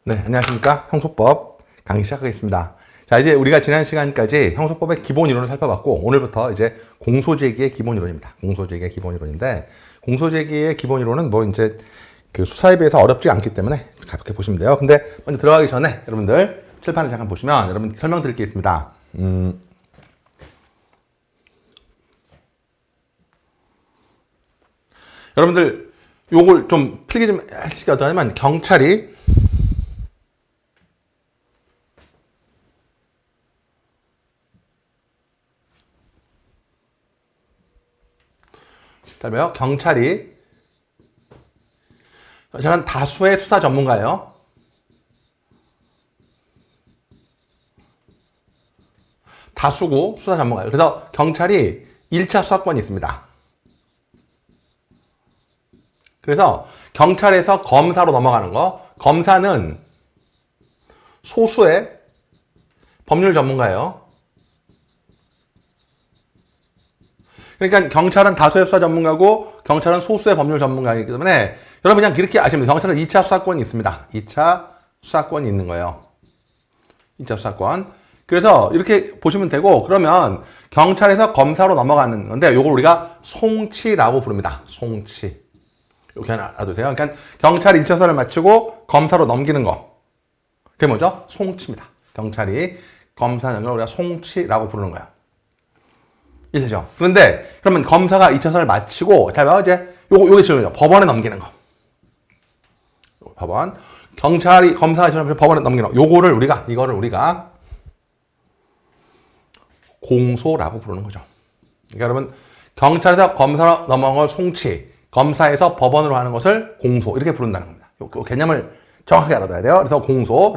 네, 안녕하십니까. 형소법 강의 시작하겠습니다. 자, 이제 우리가 지난 시간까지 형소법의 기본 이론을 살펴봤고, 오늘부터 이제 공소제기의 기본 이론입니다. 공소제기의 기본 이론인데, 공소제기의 기본 이론은 뭐 이제 그 수사에 비해서 어렵지 않기 때문에 가볍게 보시면 돼요. 근데 먼저 들어가기 전에 여러분들 칠판을 잠깐 보시면 여러분 설명드릴 게 있습니다. 여러분들 요걸 좀 필기 좀 하시기 어떠냐면, 경찰이 그다음에요, 저는 다수의 수사 전문가예요. 다수고 수사 전문가예요. 그래서 경찰이 1차 수사권이 있습니다. 그래서 경찰에서 검사로 넘어가는 거, 검사는 소수의 법률 전문가예요. 그러니까 경찰은 다수의 수사 전문가고 경찰은 소수의 법률 전문가이기 때문에 여러분 그냥 이렇게 아시면 돼요. 경찰은 2차 수사권이 있습니다. 2차 수사권이 있는 거예요. 2차 수사권. 그래서 이렇게 보시면 되고, 그러면 경찰에서 검사로 넘어가는 건데 요걸 우리가 송치라고 부릅니다. 송치. 이렇게 하나 놔두세요. 그러니까 경찰이 1차 수사를 마치고 검사로 넘기는 거. 그게 뭐죠? 송치입니다. 경찰이 검사 능력을 우리가 송치라고 부르는 거예요. 이해되죠? 그런데 그러면 검사가 2차 수사를 마치고, 자, 이제 요게 중요해요. 법원에 넘기는 거. 법원. 경찰이 검사가 법원에 넘기는 거. 이거를 우리가 공소라고 부르는 거죠. 그러니까 여러분, 경찰에서 검사로 넘어간 걸 송치, 검사에서 법원으로 하는 것을 공소, 이렇게 부른다는 겁니다. 요 개념을 정확하게 알아둬야 돼요. 그래서 공소고,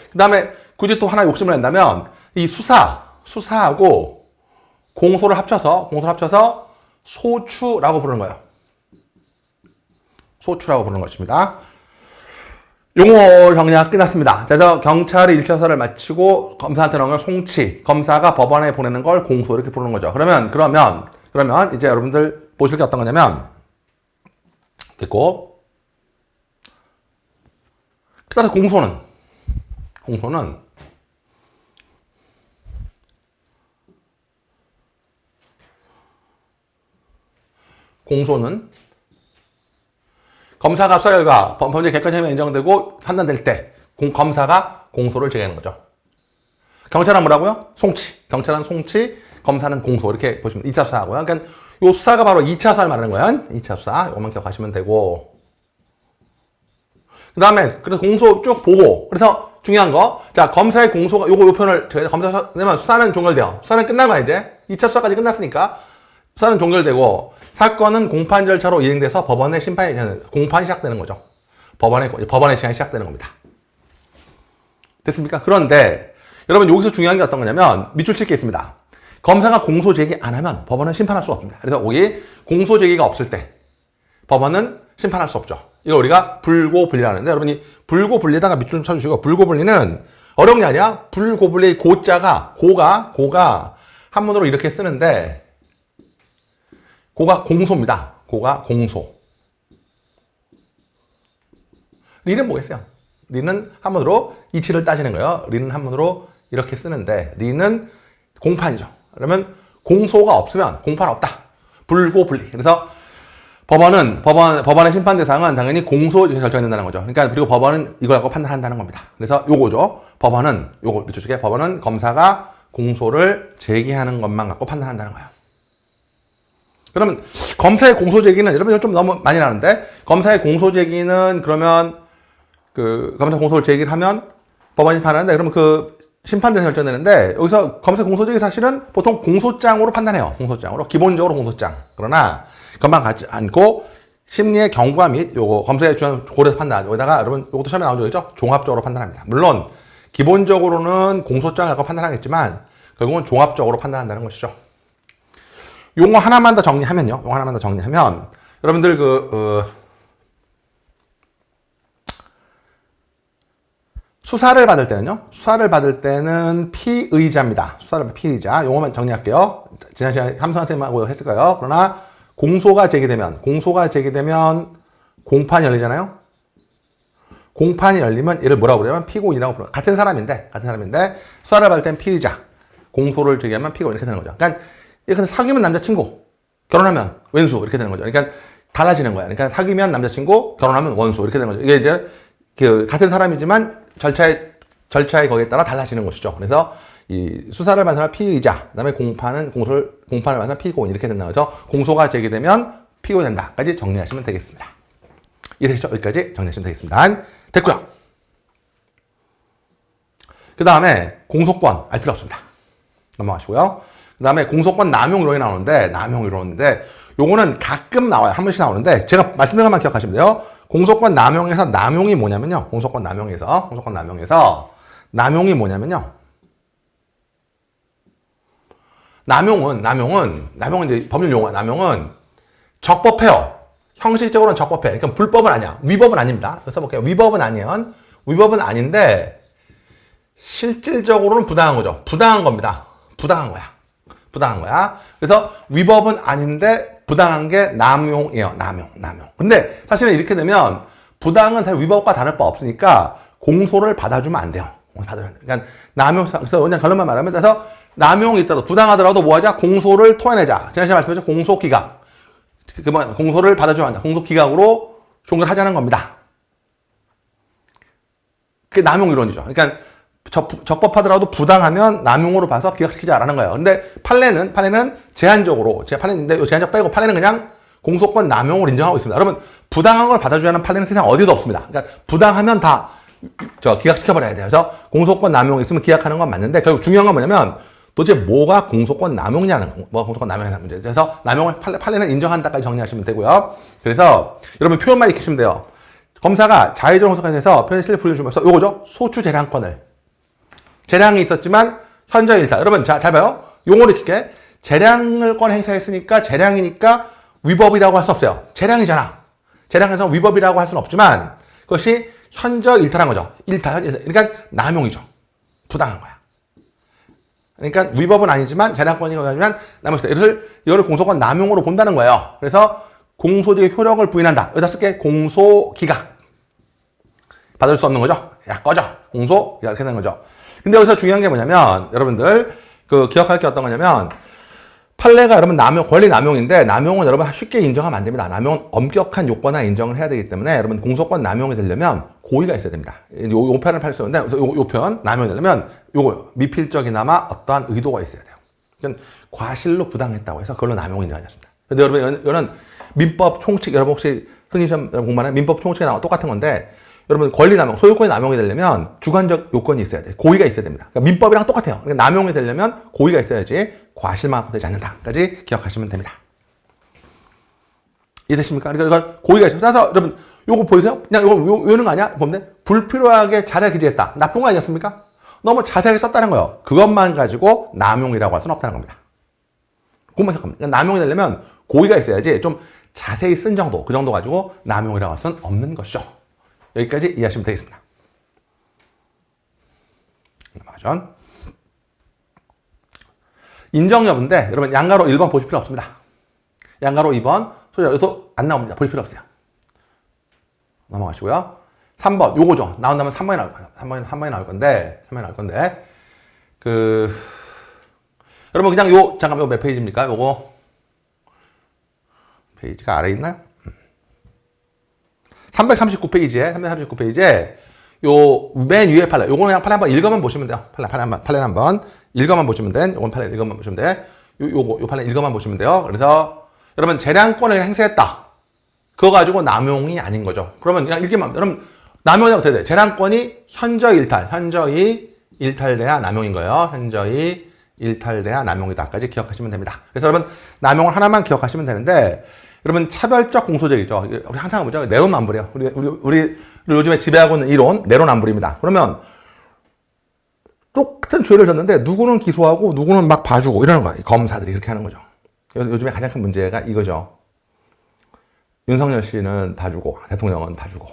그 다음에 굳이 또 하나 욕심을 낸다면, 이 수사하고 공소를 합쳐서 소추라고 부르는 거예요. 소추라고 부르는 것입니다. 용어 정리가 끝났습니다. 그래서 경찰이 1차 수사를 마치고 검사한테 넘어간 걸 송치, 검사가 법원에 보내는 걸 공소, 이렇게 부르는 거죠. 그러면 이제 여러분들 보실 게 어떤 거냐면, 됐고, 그 다음에 공소는 검사가 수사 결과 범죄 객관적 혐의가 인정되고 판단될 때 검사가 공소를 제기하는 거죠. 경찰은 뭐라고요? 송치. 경찰은 송치, 검사는 공소, 이렇게 보시면 2차 수사하고요. 그러니까 요 수사가 바로 2차 수사를 말하는 거예요. 2차 수사. 요것만 기억하시면 되고, 그 다음에 그래서 공소 쭉 보고, 그래서 중요한 거, 자, 검사의 공소가 요 표현을 제가 검사 내면 수사는 종결돼요. 수사는 끝나면 이제 2차 수사까지 끝났으니까 수사는 종결되고, 사건은 공판 절차로 이행돼서 법원의 공판이 시작되는 거죠. 법원의 시간이 시작되는 겁니다. 됐습니까? 그런데 여러분, 여기서 중요한 게 어떤 거냐면, 밑줄 칠 게 있습니다. 검사가 공소 제기 안 하면 법원은 심판할 수 없습니다. 그래서 여기 공소 제기가 없을 때 법원은 심판할 수 없죠. 이거 우리가 불고불리라는데, 여러분이 불고불리에다가 밑줄 좀 쳐주시고, 불고불리는 어려운 게 아니야. 불고불리의 고가 한문으로 이렇게 쓰는데, 고가 공소입니다. 고가 공소. 리는 뭐겠어요? 리는 한문으로 이치를 따지는 거예요. 리는 한문으로 이렇게 쓰는데, 리는 공판이죠. 그러면 공소가 없으면 공판 없다. 불고불리. 그래서 법원의 심판 대상은 당연히 공소 결정된다는 거죠. 그러니까 그리고 법원은 이걸 갖고 판단한다는 겁니다. 그래서 요거죠. 요거 밑줄치게 법원은 검사가 공소를 제기하는 것만 갖고 판단한다는 거예요. 그러면 검사의 공소 제기는, 여러분 이건 좀 너무 많이 나는데, 검사의 공소 제기는 그러면 검사 공소를 제기를 하면 법원이 심판하는데, 그러면 심판대상 결정되는데, 여기서 검사 공소 제기 사실은 보통 공소장으로 판단해요. 공소장으로. 기본적으로 공소장. 그러나 그것만 가지 않고 심리의 경과 및 요거 검사의 주장 고려해서 판단. 여기다가 여러분 요것도 시험에 나온 적이죠. 종합적으로 판단합니다. 물론 기본적으로는 공소장을 갖고 판단하겠지만 결국은 종합적으로 판단한다는 것이죠. 용어 하나만 더 정리하면요. 여러분들 수사를 받을 때는 피의자입니다. 피의자. 용어만 정리할게요. 지난 시간에 함성 선생님하고 했을 거예요. 그러나 공소가 제기되면 공판이 열리잖아요. 공판이 열리면 얘를 뭐라고 그러냐면 피고인이라고 불러요. 같은 사람인데 수사를 받을 땐 피의자, 공소를 제기하면 피고인 이렇게 되는 거죠. 그러니까 이렇게 사귀면 남자친구, 결혼하면 왼수 이렇게 되는 거죠. 그러니까 달라지는 거야. 그러니까 사귀면 남자친구, 결혼하면 원수 이렇게 되는 거죠. 이게 이제 그 같은 사람이지만 절차의 거기에 따라 달라지는 것이죠. 그래서 이 수사를 받는 피의자, 그다음에 공판을 받는 피고인 이렇게 된다는 거죠. 공소가 제기되면 피고인 된다까지 정리하시면 되겠습니다. 이해되시죠? 여기까지 정리하시면 되겠습니다. 됐고요. 그 다음에 공소권 알 필요 없습니다. 넘어가시고요. 그 다음에 공소권 남용 이론이 나오는데 요거는 가끔 나와요. 한 번씩 나오는데 제가 말씀드린 것만 기억하시면 돼요. 공소권 남용에서 남용이 뭐냐면요. 공소권 남용에서 남용이 뭐냐면요. 남용은 이제 법률 용어 남용은 적법해요. 형식적으로는 적법해. 그러니까 불법은 아니야. 위법은 아닙니다. 그래서 볼게요. 위법은 아닌데 실질적으로는 부당한 거죠. 부당한 겁니다. 부당한 거야. 그래서 위법은 아닌데 부당한 게 남용이에요. 남용. 근데 사실은 이렇게 되면 부당은 사실 위법과 다를 바 없으니까 공소를 받아주면 안 돼요. 그러니까 남용, 그래서 그냥 결론만 말하면 그래서 남용이 있더라도 부당하더라도 뭐 하자? 공소를 토해내자. 지난 시간에 말씀드렸죠? 공소기각. 공소를 받아주면 안 돼. 공소기각으로 종결 하자는 겁니다. 그게 남용 이론이죠. 그러니까 적법하더라도 부당하면 남용으로 봐서 기각시키자라는 거예요. 근데 판례는 제한적으로, 판례인데 이 제한적 빼고 판례는 그냥 공소권 남용을 인정하고 있습니다. 여러분, 부당한 걸 받아주자는 판례는 세상 어디도 없습니다. 그러니까 부당하면 다 기각시켜버려야 돼요. 그래서 공소권 남용이 있으면 기각하는 건 맞는데 결국 중요한 건 뭐냐면 도대체 뭐가 공소권 남용이냐는 문제. 그래서 남용을 판례는 인정한다까지 정리하시면 되고요. 그래서 여러분 표현만 익히시면 돼요. 검사가 자의적으로 공소권에서 편의실을 불리주면서 요거죠. 소추 재량이 있었지만 현저히 일탈. 여러분 잘 봐요. 용어를 익힐게. 재량을권 행사했으니까 재량이니까 위법이라고 할 수 없어요. 재량이잖아. 재량에서 위법이라고 할 수는 없지만 그것이 현저 일탈한 거죠. 그러니까 남용이죠. 부당한 거야. 그러니까 위법은 아니지만 재량권이라고 하면 남용이다. 이거를 공소권 남용으로 본다는 거예요. 그래서 공소직의 효력을 부인한다. 여기다 쓸게. 공소기각. 받을 수 없는 거죠. 야 꺼져. 공소 이렇게 되는 거죠. 근데 여기서 중요한 게 뭐냐면 여러분들 기억할 게 어떤 거냐면 판례가 여러분 권리 남용인데 남용은 여러분 쉽게 인정하면 안 됩니다. 남용은 엄격한 요건하에 인정을 해야 되기 때문에 여러분 공소권 남용이 되려면 고의가 있어야 됩니다. 요 표현을 팔수있는데 그래서 요 표현 남용이 되려면 요거 미필적이나마 어떠한 의도가 있어야 돼요. 그러니까 과실로 부당했다고 해서 그걸로 남용을 인정하지 않습니다. 근데 여러분 이거는 민법 총칙 여러분 혹시 흔히시험 공부하는 민법 총칙에 나와 똑같은 건데 여러분 권리 남용, 소유권이 남용이 되려면 주관적 요건이 있어야 돼요. 고의가 있어야 됩니다. 그러니까 민법이랑 똑같아요. 그러니까 남용이 되려면 고의가 있어야지 과실만큼 되지 않는다까지 기억하시면 됩니다. 이해되십니까? 그러니까 고의가 있어요. 그래서 여러분 요거 보이세요? 그냥 요거 외우는 거 아니야? 보면 불필요하게 자세히 기재했다. 나쁜 거 아니었습니까? 너무 자세하게 썼다는 거예요. 그것만 가지고 남용이라고 할 수는 없다는 겁니다. 그것만 기억합니다. 그러니까 남용이 되려면 고의가 있어야지 좀 자세히 쓴 정도, 그 정도 가지고 남용이라고 할 수는 없는 것이죠. 여기까지 이해하시면 되겠습니다. 맞아. 인정 여부인데 여러분 양가로 1번 보실 필요 없습니다. 양가로 2번 소리도 안 나옵니다. 보실 필요 없어요. 넘어가시고요. 3번 요거죠. 나온다면 3번이 나올 거예요. 3번이 나올 건데 여러분 그냥 잠깐 몇 페이지입니까? 요거 페이지가 아래에 있나요? 339페이지에 요 맨 위에 판례 요거는 그냥 판례 한번 읽어만 보시면 돼요. 판례 한번 읽어만 보시면 돼. 요건 판례 읽어만 보시면 돼. 요 판례 읽어만 보시면 돼요. 그래서 여러분 재량권을 행사했다. 그거 가지고 남용이 아닌 거죠. 그러면 그냥 읽기만 여러분 남용이 어떻게 돼? 재량권이 현저히 일탈돼야 남용인 거예요. 현저히 일탈돼야 남용이다까지 기억하시면 됩니다. 그래서 여러분 남용을 하나만 기억하시면 되는데 여러분 차별적 공소제기죠. 우리 항상 보죠. 내로남불이에요. 우리 요즘에 지배하고 있는 이론 내로남불입니다. 그러면 똑같은 죄를 졌는데 누구는 기소하고 누구는 막 봐주고 이러는 거예요. 검사들이 그렇게 하는 거죠. 요즘에 가장 큰 문제가 이거죠. 윤석열 씨는 봐주고 대통령은 봐주고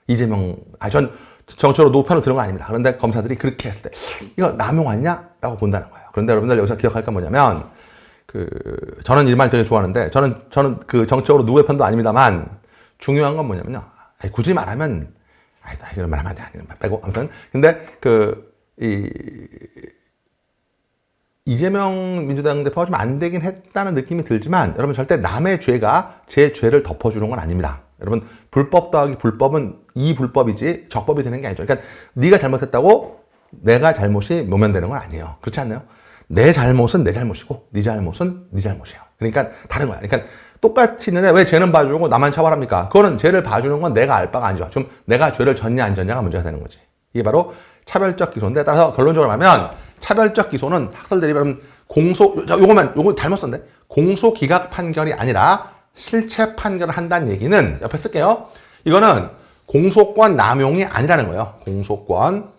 이재명 전 정치적으로 노편을 들은 건 아닙니다. 그런데 검사들이 그렇게 했을 때 이거 남용 아니냐? 라고 본다는 거예요. 그런데 여러분들 여기서 기억할 건 뭐냐면 저는 이 말 되게 좋아하는데 저는 그 정치적으로 누구의 편도 아닙니다만 중요한 건 뭐냐면요. 굳이 말하면 아니다, 이런 말 하면 안 돼. 이런 말 빼고. 아무튼. 근데 이재명 민주당 대표가 좀 안 되긴 했다는 느낌이 들지만 여러분 절대 남의 죄가 제 죄를 덮어주는 건 아닙니다. 여러분 불법 더하기 불법은 이 불법이지 적법이 되는 게 아니죠. 그러니까 네가 잘못했다고 내가 잘못이 모면되는 건 아니에요. 그렇지 않나요? 내 잘못은 내 잘못이고 네 잘못은 네 잘못이에요. 그러니까 다른 거야. 그러니까 똑같이 있는데 왜 죄는 봐주고 나만 처벌합니까? 그거는 죄를 봐주는 건 내가 알 바가 아니죠. 좀 내가 죄를 졌냐 안 졌냐가 문제가 되는 거지. 이게 바로 차별적 기소인데 따라서 결론적으로 말하면 차별적 기소는 학설 대리면 요거 잘못 썼네. 공소 기각 판결이 아니라 실체 판결을 한다는 얘기는 옆에 쓸게요. 이거는 공소권 남용이 아니라는 거예요. 공소권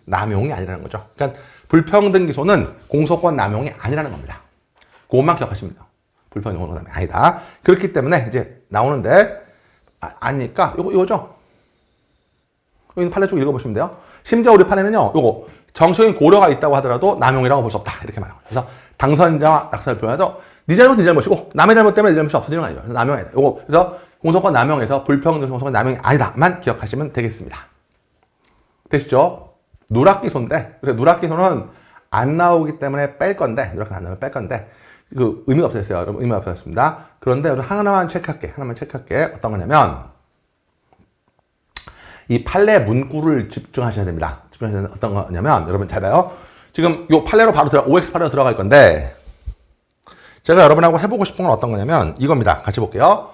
남용이 아니라는 거죠. 그러니까 불평등 기소는 공소권 남용이 아니라는 겁니다. 그것만 기억하시면 돼요. 불평등 남용이 아니다. 그렇기 때문에 이제 나오는데 아니니까 이거죠. 여기 판례 쭉 읽어보시면 돼요. 심지어 우리 판례는요, 요거 정치적인 고려가 있다고 하더라도 남용이라고 볼 수 없다. 이렇게 말하는 거예요. 그래서 당선자와 낙선을 표현해서 네 잘못, 네 잘못이고 남의 잘못 때문에 네 잘못이 없어지는 거 아니죠. 남용이 아니다. 요거 그래서 공소권 남용에서 불평등 공소권 남용이 아니다만 기억하시면 되겠습니다. 되시죠? 누락기소인데, 그래서 누락기소는 안 나오기 때문에 뺄 건데, 누락기소 안 나오면 뺄 건데, 의미가 없어졌어요. 여러분, 의미가 없어졌습니다. 그런데 하나만 체크할게. 어떤 거냐면, 이 판례 문구를 집중하셔야 됩니다. 집중하셔야 되는 어떤 거냐면, 여러분 잘 봐요. 지금 요 판례로 바로 OX 판례로 들어갈 건데, 제가 여러분하고 해보고 싶은 건 어떤 거냐면, 이겁니다. 같이 볼게요.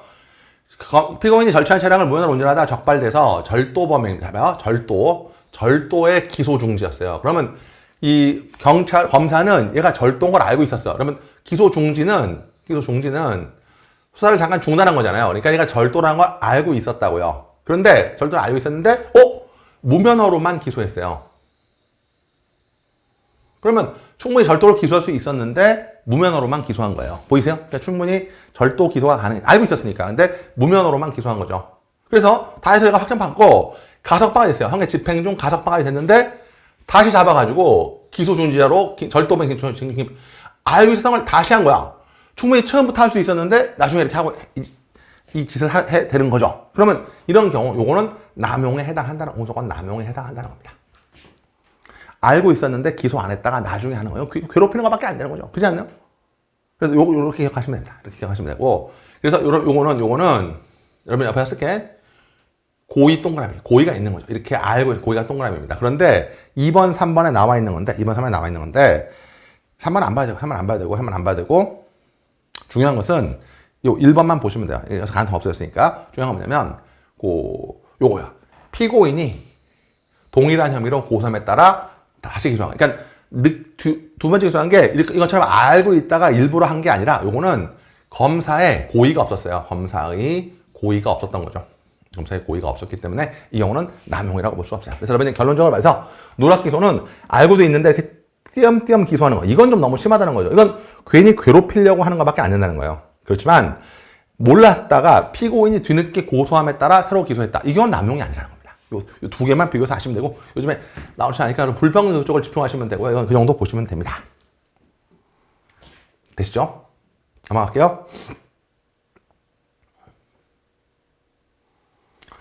피고인이 절차한 차량을 무연으로 운전하다 적발돼서 절도범행입니다. 잘 봐요. 절도의 기소 중지였어요. 그러면 이 검사는 얘가 절도인 걸 알고 있었어요. 그러면 기소 중지는 수사를 잠깐 중단한 거잖아요. 그러니까 얘가 절도라는 걸 알고 있었다고요. 그런데 절도를 알고 있었는데, 무면허로만 기소했어요. 그러면 충분히 절도를 기소할 수 있었는데, 무면허로만 기소한 거예요. 보이세요? 그러니까 충분히 절도 기소가 가능해. 알고 있었으니까. 근데 무면허로만 기소한 거죠. 그래서 다 해서 얘가 확정받고, 가석방이 됐어요. 형의 집행 중 가석방이 됐는데 다시 잡아가지고 기소 중지자로 절도범행 알고 있었던 걸 다시 한 거야. 충분히 처음부터 할 수 있었는데 나중에 이렇게 하고 이 짓을 해 되는 거죠. 그러면 이런 경우 요거는 남용에 해당한다는 공소권 남용에 해당한다는 겁니다. 알고 있었는데 기소 안 했다가 나중에 하는 거예요. 괴롭히는 것밖에 안 되는 거죠. 그렇지 않나요? 그래서 요렇게 기억하시면 됩니다. 이렇게 기억하시면 되고 그래서 요거는 여러분 옆에 쓸게. 고의 동그라미, 고의가 있는 거죠. 이렇게 알고 고의가 동그라미입니다. 그런데 2번, 3번에 나와 있는 건데 3번 안 봐야 되고 중요한 것은 요 1번만 보시면 돼요. 여기서 가능성 없어졌으니까 중요한 건 뭐냐면 요거야. 피고인이 동일한 혐의로 고소함에 따라 다시 기소한 거예요. 그러니까 두 번째 기소한 게 이것처럼 알고 있다가 일부러 한 게 아니라 요거는 검사의 고의가 없었어요. 검사의 고의가 없었던 거죠. 검사의 고의가 없었기 때문에 이 경우는 남용이라고 볼 수 없어요. 그래서 여러분이 결론적으로 말해서 누락기소는 알고도 있는데 이렇게 띄엄띄엄 기소하는 거. 이건 좀 너무 심하다는 거죠. 이건 괜히 괴롭히려고 하는 것밖에 안 된다는 거예요. 그렇지만 몰랐다가 피고인이 뒤늦게 고소함에 따라 새로 기소했다. 이건 남용이 아니라는 겁니다. 요 두 개만 비교해서 아시면 되고 요즘에 나오지 않으니까 불평등 쪽을 집중하시면 되고요. 이건 그 정도 보시면 됩니다. 되시죠? 넘어갈게요.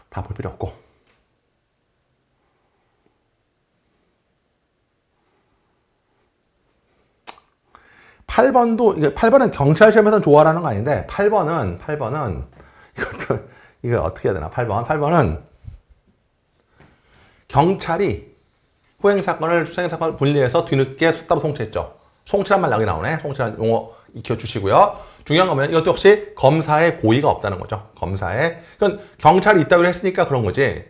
다 볼 필요 없고 8번은 경찰 시험에서는 좋아하는 거 아닌데 8번은 이거 어떻게 해야 되나 8번은 경찰이 후행사건을 수행사건을 분리해서 뒤늦게 따로 송치했죠. 송치란 말 여기 나오네. 송치란 용어 익혀주시고요. 중요한 거면 이것도 역시 검사의 고의가 없다는 거죠. 그건 경찰이 있다고 했으니까 그런 거지.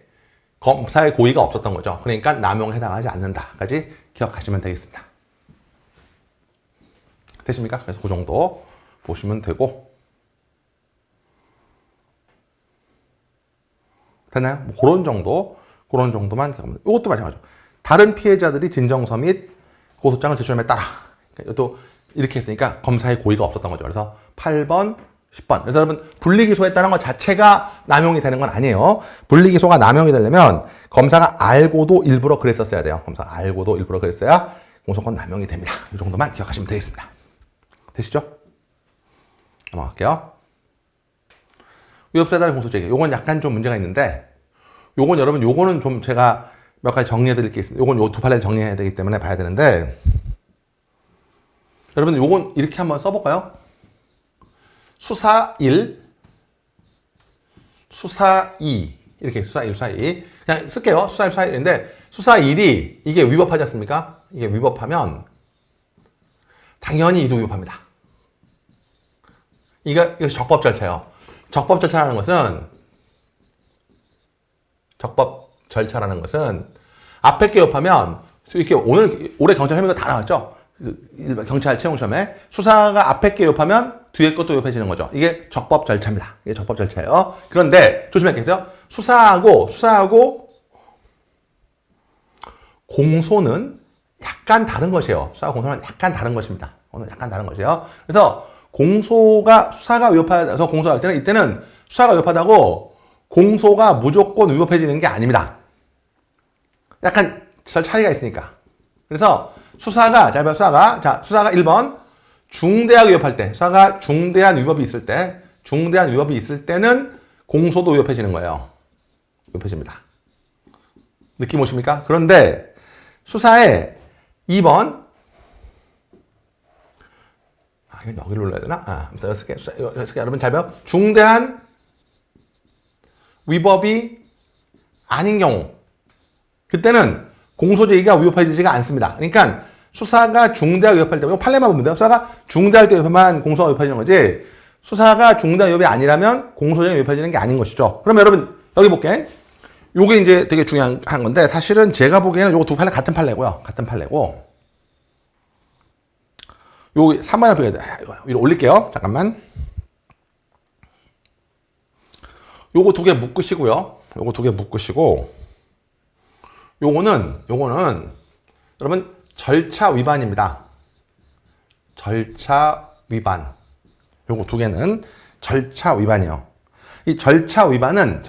검사의 고의가 없었던 거죠. 그러니까 남용에 해당하지 않는다까지 기억하시면 되겠습니다. 되십니까? 그래서 그 정도 보시면 되고 됐나요? 그런 정도만 기억하면 돼요. 이것도 마찬가지죠. 다른 피해자들이 진정서 및 고소장을 제출함에 따라 이것도 이렇게 했으니까 검사의 고의가 없었던 거죠. 그래서 8번, 10번. 그래서 여러분 분리기소했다는 것 자체가 남용이 되는 건 아니에요. 분리기소가 남용이 되려면 검사가 알고도 일부러 그랬었어야 돼요. 검사가 알고도 일부러 그랬어야 공소권 남용이 됩니다. 이 정도만 기억하시면 되겠습니다. 되시죠? 넘어갈게요. 위협사에 따른 공소제기. 이건 약간 좀 문제가 있는데 요건 여러분, 요거는 좀 제가 몇 가지 정리해 드릴 게 있습니다. 요건 요 두 판례 정리해야 되기 때문에 봐야 되는데, 여러분, 요건 이렇게 한번 써볼까요? 수사 1, 수사 2. 이렇게 수사 1, 수사 2. 그냥 쓸게요. 수사 1, 수사 1인데, 수사 1이 이게 위법하지 않습니까? 이게 위법하면, 당연히 이도 위법합니다. 이거 적법 절차예요. 적법 절차라는 것은, 앞에 게 위법하면, 이렇게 올해 경찰 시험에 다 나왔죠? 경찰 채용 시험에. 수사가 앞에 게 위법하면 뒤에 것도 위법해지는 거죠. 이게 적법 절차입니다. 이게 적법 절차예요. 그런데, 조심해야겠어요? 수사하고, 공소는 약간 다른 것이에요. 수사와 공소는 약간 다른 것입니다. 오늘 약간 다른 것이에요. 그래서, 수사가 위법해서 공소할 때는, 이때는 수사가 위법하다고 공소가 무조건 위법해지는 게 아닙니다. 약간 차이가 있으니까. 그래서 수사가 1번 중대하게 위법할 때, 수사가 중대한 위법이 있을 때는 공소도 위법해지는 거예요. 위법해집니다. 느낌 오십니까? 그런데 수사에 2번, 이건 여기를 눌러야 되나? 아무튼 여러분 잘 봐요. 중대한 위법이 아닌 경우, 그때는 공소제기가 위법해지지가 않습니다. 그러니까 수사가 중대하게 위법할 때, 이거 판례만 보면 돼요. 수사가 중대할 때 위법만 공소가 위법해지는 거지, 수사가 중대한 위법이 아니라면 공소제기가 위법해지는 게 아닌 것이죠. 그러면 여러분, 여기 볼게. 요게 이제 되게 중요한 건데, 사실은 제가 보기에는 요거 두 판례 같은 판례고요. 같은 판례고, 요기 3번을 보게 돼. 이거 위로 올릴게요. 잠깐만. 요거 두 개 묶으시고요. 요거는 여러분 절차 위반입니다. 절차 위반. 요거 두 개는 절차 위반이에요. 이 절차 위반은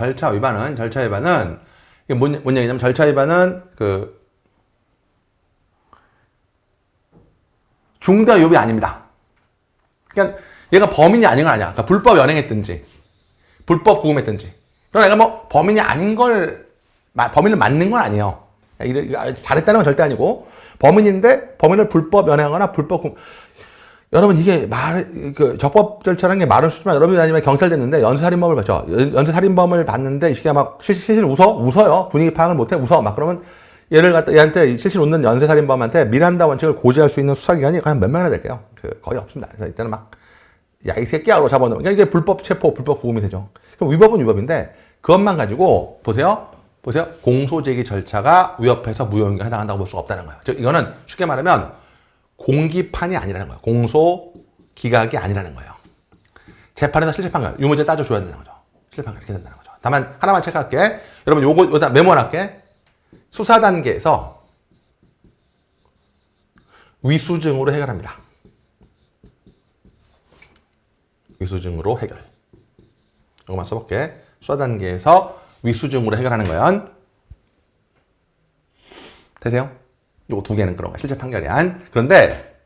이게 뭔 얘기냐면, 절차 위반은 중대 위법이 아닙니다. 그러니까 얘가 범인이 아닌 건 아니야. 그러니까 불법 연행했든지 불법 구금했든지, 그러나 얘가 뭐 범인이 아닌 걸, 범인을 맞는 건 아니에요. 잘했다는 건 절대 아니고, 범인인데 범인을 불법 연행하거나 불법 구금. 여러분, 이게 적법 절차라는 게 말은 쉽지만, 여러분이 아니면 경찰 됐는데 연쇄살인범을 봤죠. 연쇄살인범을 봤는데 이 새끼가 막 실실 웃어요. 분위기 파악을 못해. 웃어. 막 그러면 얘한테 실실 웃는 연쇄살인범한테 미란다 원칙을 고지할 수 있는 수사기관이 과연 몇 명이나 될까요? 거의 없습니다. 그래서 이때는 막, 야, 이 새끼야! 하고 잡아놓으면, 그러니까 이게 불법 체포, 불법 구금이 되죠. 그럼 위법은 위법인데, 그것만 가지고, 보세요. 공소제기 절차가 위법해서 무효인가 해당한다고 볼 수가 없다는 거예요. 즉, 이거는 쉽게 말하면, 공기판이 아니라는 거예요. 공소 기각이 아니라는 거예요. 재판에서 실질 판결, 유무죄를 따져줘야 되는 거죠. 실질 판결 이렇게 된다는 거죠. 다만, 하나만 체크할게. 여러분, 요거 메모할게. 수사 단계에서 위수증으로 해결합니다. 위수증으로 해결. 이것만 써볼게. 수사 단계에서 위수증으로 해결하는 거연. 되세요? 요거 두 개는 그런 거야. 실제 판결이 안. 그런데,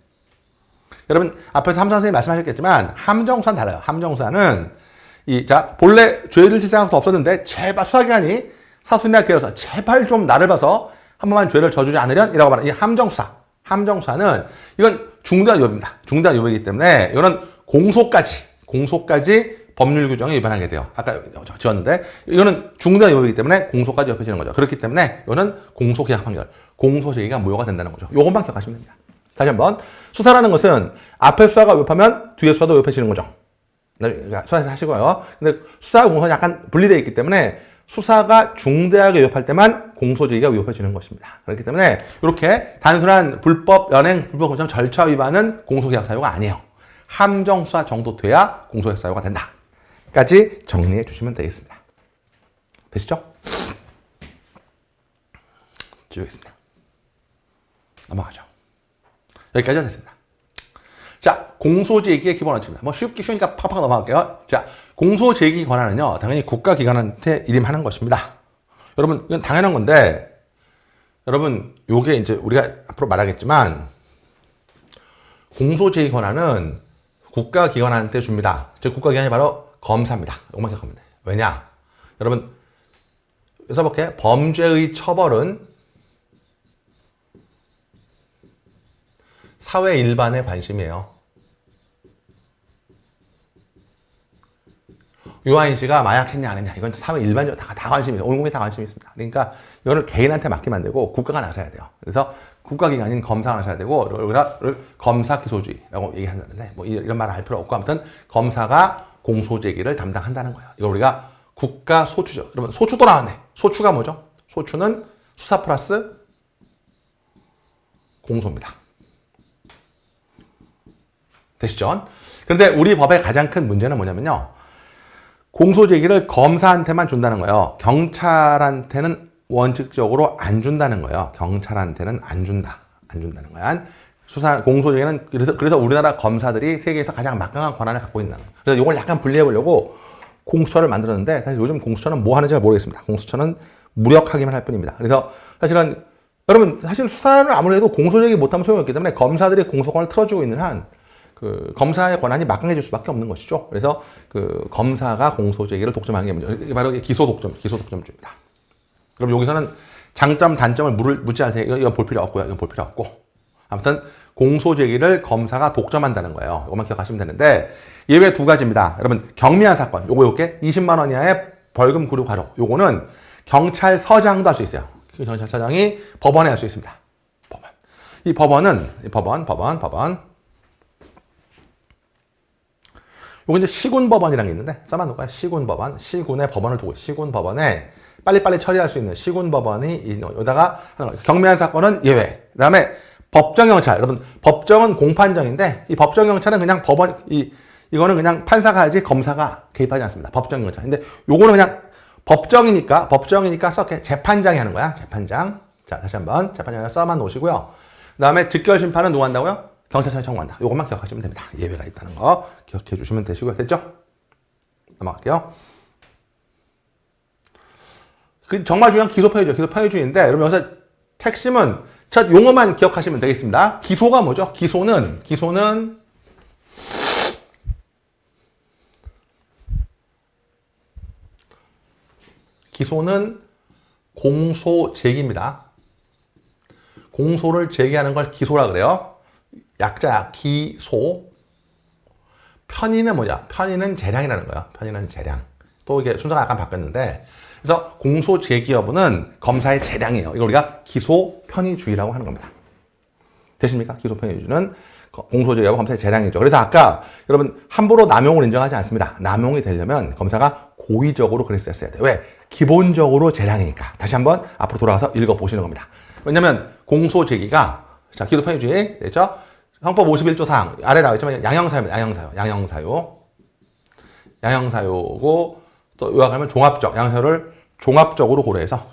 여러분, 앞에서 함정 선생님이 말씀하셨겠지만, 함정수사는 달라요. 함정수사는, 본래 죄를 질 생각도 없었는데, 제발 수사기관이 사수이나 계열사, 제발 좀 나를 봐서 한 번만 죄를 져주지 않으련? 이라고 말하는 이 함정수사. 함정수사는, 이건 중대한 위법입니다. 중대한 위법이기 때문에, 이거는 공소까지 법률 규정에 위반하게 돼요. 아까 지웠는데, 이거는 중대한 위법이기 때문에 공소까지 위법해지는 거죠. 그렇기 때문에, 이거는 공소기각 판결, 공소제기가 무효가 된다는 거죠. 요것만 기억하시면 됩니다. 다시 한번, 수사라는 것은 앞에 수사가 위법하면 뒤에 수사도 위법해지는 거죠. 수사에서 하시고요. 근데 수사와 공소는 약간 분리되어 있기 때문에, 수사가 중대하게 위법할 때만 공소제기가 위법해지는 것입니다. 그렇기 때문에 이렇게 단순한 불법 연행, 불법 공소장 절차 위반은 공소계약 사유가 아니에요. 함정수사 정도 돼야 공소계약 사유가 된다. 까지 정리해 주시면 되겠습니다. 되시죠? 지우겠습니다. 넘어가죠. 여기까지가 됐습니다. 자, 공소제기의 기본 원칙입니다. 쉬우니까 팍팍 넘어갈게요. 자, 공소제기 권한은요, 당연히 국가기관한테 일임하는 것입니다. 여러분, 이건 당연한 건데, 여러분, 요게 이제 우리가 앞으로 말하겠지만, 공소제기 권한은 국가기관한테 줍니다. 즉, 국가기관이 바로 검사입니다. 이것만 기억하면 돼요. 왜냐? 여러분, 써볼게. 범죄의 처벌은 사회 일반의 관심이에요. 유아인 씨가 마약했냐 안 했냐 이건 사회 일반적으로 다 관심이에요. 온 국민이 다 관심이 있습니다. 그러니까 이거를 개인한테 맡기면 안 되고 국가가 나서야 돼요. 그래서 국가기관인 검사가 나서야 되고 이걸 검사 기소주의라고 얘기한다는데 뭐 이런 말을 할 필요 없고 아무튼 검사가 공소 제기를 담당한다는 거예요. 이걸 우리가 국가 소추죠. 여러분 소추도 나왔네. 소추가 뭐죠? 소추는 수사 플러스 공소입니다. 되시죠? 그런데 우리 법의 가장 큰 문제는 뭐냐면요. 공소 제기를 검사한테만 준다는 거예요. 경찰한테는 원칙적으로 안 준다는 거예요. 경찰한테는 안 준다. 안 준다는 거야. 공소 제기는 그래서 우리나라 검사들이 세계에서 가장 막강한 권한을 갖고 있는 거예요. 그래서 이걸 약간 분리해 보려고 공수처를 만들었는데 사실 요즘 공수처는 뭐 하는지 잘 모르겠습니다. 공수처는 무력하기만 할 뿐입니다. 그래서 사실은 여러분 사실 수사를 아무리 해도 공소 제기 못하면 소용이 없기 때문에 검사들이 공소권을 틀어주고 있는 한 검사의 권한이 막강해질 수밖에 없는 것이죠. 그래서 검사가 공소 제기를 독점하는 게 문제. 바로 기소 독점주의입니다. 그럼 여기서는 장점, 단점을 묻지 않을 테니까 이건 볼 필요 없고요. 이건 볼 필요 없고. 아무튼 공소 제기를 검사가 독점한다는 거예요. 이것만 기억하시면 되는데 예외 두 가지입니다. 여러분 경미한 사건, 요게 20만 원 이하의 벌금 구류 과료. 요거는 경찰서장도 할 수 있어요. 경찰서장이 법원에 할 수 있습니다. 법원. 이 법원. 요거 이제 시군법원이라는 게 있는데 써만 놓을까요? 시군법원. 시군의 법원을 두고 시군법원에 빨리빨리 처리할 수 있는 시군법원이 여기다가 경미한 사건은 예외. 그 다음에 법정경찰. 여러분 법정은 공판정인데 이 법정경찰은 그냥 이거는 그냥 판사가 하지 검사가 개입하지 않습니다. 법정경찰. 근데 요거는 그냥 법정이니까 썩게 재판장이 하는 거야. 재판장. 자 다시 한번 재판장에 써만 놓으시고요. 그 다음에 직결심판은 누가 한다고요? 경찰청에 청구한다. 이것만 기억하시면 됩니다. 예외가 있다는 거 기억해 주시면 되시고요. 됐죠? 넘어갈게요. 정말 중요한 기소편의주의. 기소편의주의인데 여러분 여기서 핵심은 첫 용어만 기억하시면 되겠습니다. 기소가 뭐죠? 기소는 공소 제기입니다. 공소를 제기하는 걸 기소라 그래요. 약자야 기소. 편의는 뭐냐? 편의는 재량이라는 거예요. 편의는 재량. 또 이게 순서가 약간 바뀌었는데 그래서 공소 제기 여부는 검사의 재량이에요. 이걸 우리가 기소 편의주의라고 하는 겁니다. 되십니까? 기소 편의주의는 공소 제기 여부 검사의 재량이죠. 그래서 아까 여러분 함부로 남용을 인정하지 않습니다. 남용이 되려면 검사가 고의적으로 그랬어야 돼요. 왜? 기본적으로 재량이니까. 다시 한번 앞으로 돌아가서 읽어보시는 겁니다. 왜냐면 공소 제기가 자 기소 편의주의 됐죠? 형법 51조 4항 아래 나와 있지만 양형사유입니다. 양형사유고 또 요약하면 종합적 양형사유를 종합적으로 고려해서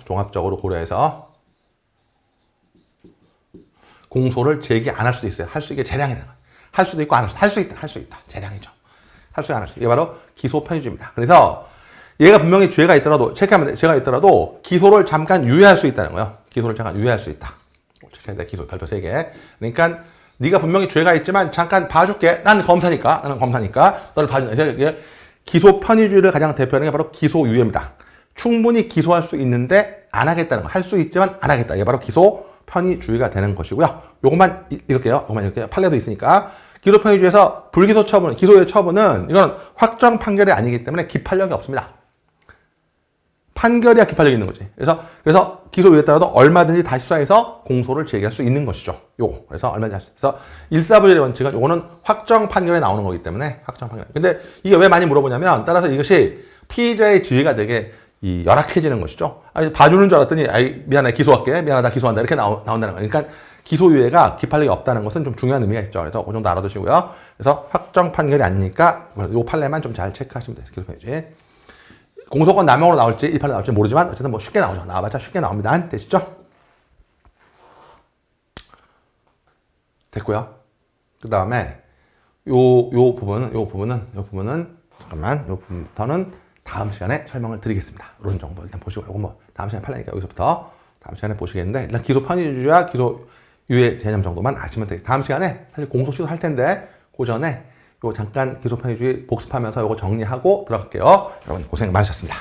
공소를 제기 안 할 수도 있어요. 할 수 있게 재량이라는 거예요. 할 수도 있고 안 할 수도 할 수 있다. 재량이죠. 할 수, 안 할 수. 이게 바로 기소 편의주의입니다. 그래서 얘가 분명히 죄가 있더라도 기소를 잠깐 유예할 수 있다는 거예요. 기소를 잠깐 유예할 수 있다. 체크해야 돼. 기소 별표 3개. 그러니까 네가 분명히 죄가 있지만 잠깐 봐줄게. 나는 검사니까 너를 봐준다. 기소 편의주의를 가장 대표하는 게 바로 기소유예입니다. 충분히 기소할 수 있는데 안 하겠다는 거. 할 수 있지만 안 하겠다. 이게 바로 기소 편의주의가 되는 것이고요. 요것만 읽을게요. 판례도 있으니까. 기소 편의주의에서 불기소 처분, 기소유예 처분은 이건 확정 판결이 아니기 때문에 기판력이 없습니다. 판결이야 기판력이 있는 거지. 그래서 기소유예에 따라도 얼마든지 다시 수사해서 공소를 제기할 수 있는 것이죠. 요거. 그래서 얼마든지 할 수. 그래서 일사부절의 원칙은 요거는 확정 판결에 나오는 거기 때문에 확정 판결. 근데 이게 왜 많이 물어보냐면 따라서 이것이 피의자의 지위가 되게 열악해지는 것이죠. 아니, 봐주는 줄 알았더니 미안해 기소할게. 미안하다 기소한다. 이렇게 나온다는 거예요. 그러니까 기소유예가 기판력이 없다는 것은 좀 중요한 의미가 있죠. 그래서 그 정도 알아두시고요. 그래서 확정 판결이 아니니까 요 판례만 좀 잘 체크하시면 돼요. 기소편의주의. 공소권 남용으로 나올지 일판으로 나올지 모르지만 어쨌든 뭐 쉽게 나오죠. 나와봤자 쉽게 나옵니다. 되시죠? 됐고요. 그 다음에 요 부분은 잠깐만 요 부분부터는 다음 시간에 설명을 드리겠습니다. 이런 정도 일단 보시고 요거 뭐 다음 시간에 팔라니까 여기서부터 다음 시간에 보시겠는데 일단 기소 편의주의와 기소 유예 개념 정도만 아시면 되겠습니다. 다음 시간에 사실 공소시효 할 텐데 그 전에 요 잠깐 기소 편의주의 복습하면서 요거 정리하고 들어갈게요. 여러분 고생 많으셨습니다.